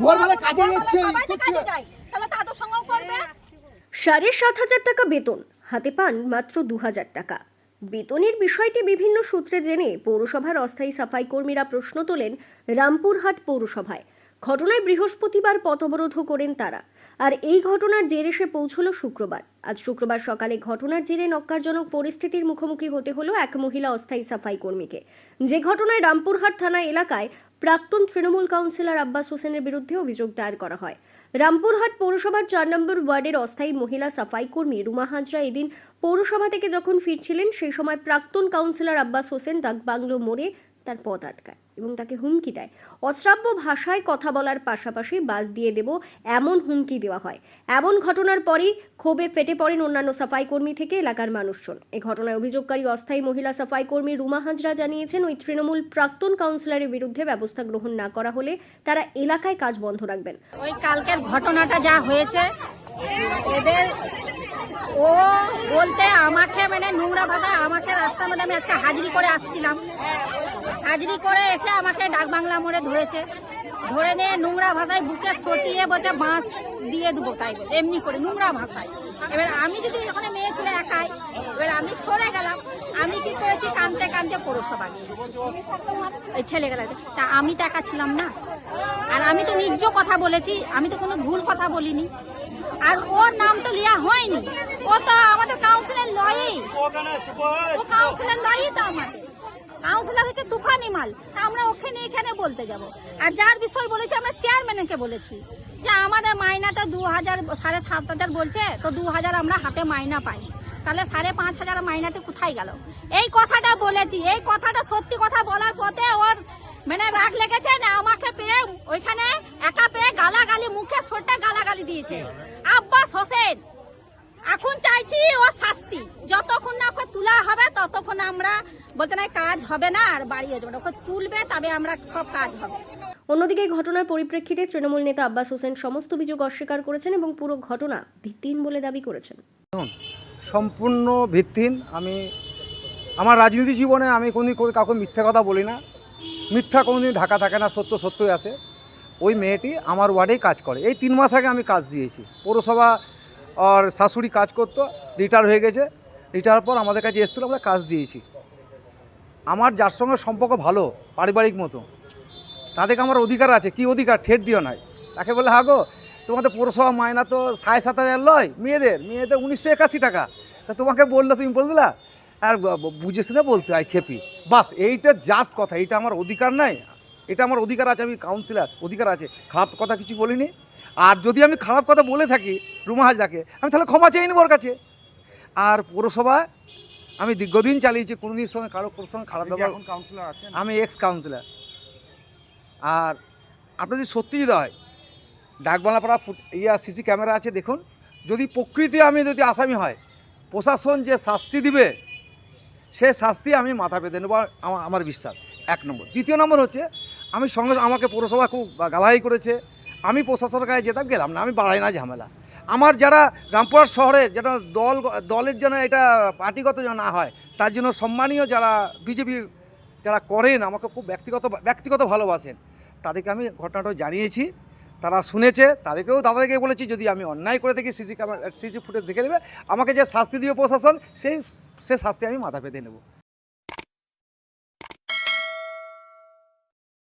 ভোরবেলা কাজে যাচ্ছে, তাহলে তাদের সঙ্গেও করবে। 7,500 টাকা বেতন, হাতে পান মাত্র 2,000 টাকা। বেতনের বিষয়টি বিভিন্ন সূত্রে জেনে পৌরসভার অস্থায়ী সাফাই কর্মীরা প্রশ্ন তোলেন রামপুরহাট পৌরসভায়। ঘটনায় বৃহস্পতিবার পথ অবরোধ করেন তারা। আর এই ঘটনার জের এসে পৌঁছল শুক্রবার। আজ শুক্রবার সকালে ঘটনার জেরে নক্কারজনক পরিস্থিতির মুখোমুখি হতে হলো এক মহিলা অস্থায়ী সাফাই কর্মীকে। যে ঘটনায় রামপুরহাট থানা এলাকায় প্রাক্তন তৃণমূল কাউন্সিলর আব্বাস হোসেনের বিরুদ্ধে অভিযোগ দায়ের করা হয়। রামপুরহাট পৌরসভার 4 নম্বর ওয়ার্ডের অস্থায়ী মহিলা সাফাই কর্মী রুমা হাজরা এদিন পৌরসভা থেকে যখন ফিরছিলেন সেই সময় প্রাক্তন কাউন্সিলর আব্বাস হোসেন ডাকবাংলো মোড়ে তার পথ আটকায় এবং তাকে হুমকি দেয়। অশ্রাব্য ভাষায় কথা বলার পাশাপাশি বাস দিয়ে দেব এমন হুমকি দেওয়া হয়। এমন ঘটনার পরই ক্ষোভে ফেটে পড়েন অন্যান্য সাফাই কর্মী থেকে এলাকার মানুষজন। এই ঘটনায় অভিযোগকারী অস্থায়ী মহিলা সাফাই কর্মী রুমা হাজরা জানিয়েছেন ওই তৃণমূল প্রাক্তন কাউন্সিলরের বিরুদ্ধে ব্যবস্থা গ্রহণ না করা হলে তারা এলাকায় কাজ বন্ধ রাখবেন। ওই কালকের ঘটনাটা যা হয়েছে, এদের ও বলতে আমাকে মানে নোংরা ভাষায় আমাকে রাস্তার মধ্যে, আমি আজকে হাজিরি করে আসছিলাম, হাজিরি করে এসে আমাকে ডাকবাংলা মোড়ে ধরেছে, ধরে নিয়ে নোংরা ভাষায় বুকে সটিয়ে বলছে বাঁশ দিয়ে দেবো, তাই বলে এমনি করে নোংরা ভাষায়। এবার আমি যদি ওখানে মেয়ে ছিল একাই, এবার আমি সরে গেলাম, আমি কি করেছি কানতে কানতে পৌরসভা গিয়ে ওই ছেলেগুলা, তা আমি তো একা ছিলাম না, আর আমি তো নিজ কথা বলেছি, আমি তো কোনো ভুল কথা বলিনি, আর ওর নাম তো লিয়া হয়নি, ও তো আমাদের কাউন্সিলর লয়ই, ও কাউন্সিলর লয়ই তো আমাদের কাউন্সিলর হচ্ছে তুফানি মাল, তা আমরা ওখানে এখানে বলতে যাব। আর যার বিষয় বলেছি আমরা চেয়ারম্যানকে বলেছি যে আমাদের মাইনাটা 2,000 7,500 বলছে, তো 2,000 আমরা হাতে মাইনা পাই, তাহলে 5,500 মাইনাটা কোথায় গেল? এই কথাটা বলেছি, এই কথাটা সত্যি কথা বলার পথে ওর মানে রাগ লেগেছে না, আমাকে পেয়ে ওইখানে একা পেয়ে গালাগালি, মুখে সোটা গালাগালি দিয়েছে আব্বাস হোসেন। এখন চাইছি ওর শাস্তি, যতক্ষণ না ওকে তোলা হবে ততক্ষণ আমরা বলতে নাই কাজ হবে না, আর বাড়িয়ে যাবে, ওকে তুলবে তবে আমরা সব কাজ হবে। অন্যদিকে এই ঘটনার পরিপ্রেক্ষিতে তৃণমূল নেতা আব্বাস হোসেন সমস্ত অভিযোগ অস্বীকার করেছেন এবং পুরো ঘটনা ভিত্তিহীন বলে দাবি করেছেন। সম্পূর্ণ ভিত্তিহীন। আমি আমার রাজনীতি জীবনে আমি কোনোদিন কাউকে মিথ্যা কথা বলি না, মিথ্যা কোনোদিন ঢাকা থাকে না, সত্য সত্যই আসে। ওই মেয়েটি আমার ওয়ার্ডেই কাজ করে, এই 3 মাস আগে আমি কাজ দিয়েছি। পৌরসভা আর শাশুড়ি কাজ করতো, রিটায়ার হয়ে গেছে, রিটায়ার পর আমাদের কাছে এসেছিলো, আমরা কাজ দিয়েছি। আমার যার সঙ্গে সম্পর্ক ভালো পারিবারিক মতো, তাদেরকে আমার অধিকার আছে। কি অধিকার? ঠেট দিও নাই। তাকে বলে হ্যাঁ গো, তোমাদের পৌরসভা মায়না তো 7,500 লয়, মেয়েদের 1981 টাকা, তা তোমাকে বললো তুমি বল দিলা, আর বুঝে শুনে বলতে হয় খেপি, বাস এইটা জাস্ট কথা। এইটা আমার অধিকার নাই, এটা আমার অধিকার আছে, আমি কাউন্সিলর, অধিকার আছে। খারাপ কথা কিছু বলিনি। আর যদি আমি খারাপ কথা বলে থাকি রুমা হাজরাকে, আমি তাহলে ক্ষমা চেয়ে নেব ওর কাছে। আর পৌরসভা আমি দীর্ঘদিন চালিয়েছি, কোনোদিন সঙ্গে কারোর সঙ্গে খারাপ ব্যবহার। কাউন্সিলর আছেন? আমি এক্স কাউন্সিলর। আর আপনার যদি সত্যি যদি হয়, ডাকবাংলাপাড়া সিসি ক্যামেরা আছে, দেখুন। যদি প্রকৃতি আমি যদি আসামি হয়, প্রশাসন যে শাস্তি দিবে সে শাস্তি আমি মাথা পেতে নেব, আমার বিশ্বাস। 1 নম্বর। দ্বিতীয় নম্বর হচ্ছে, আমি সঙ্গে আমাকে পৌরসভা খুব গালাগালি করেছে, আমি প্রশাসনের কাছে যেতাম, গেলাম না, আমি বাড়াই না ঝামেলা। আমার যারা রামপুরহাট শহরে যেন দলের যেন এটা পার্টিগত যেন না হয়, তার জন্য সম্মানীয় যারা বিজেপির যারা করেন, আমাকে খুব ব্যক্তিগত ভালোবাসেন, তাদেরকে আমি ঘটনাটা জানিয়েছি, তারা শুনেছে। তাদেরকে বলেছি যদি আমি অন্যায় করে থাকি সিসি ফুটেজ দেখে নেবে, আমাকে যে শাস্তি দিবে প্রশাসন, সে শাস্তি আমি মাথা পেতে নেব।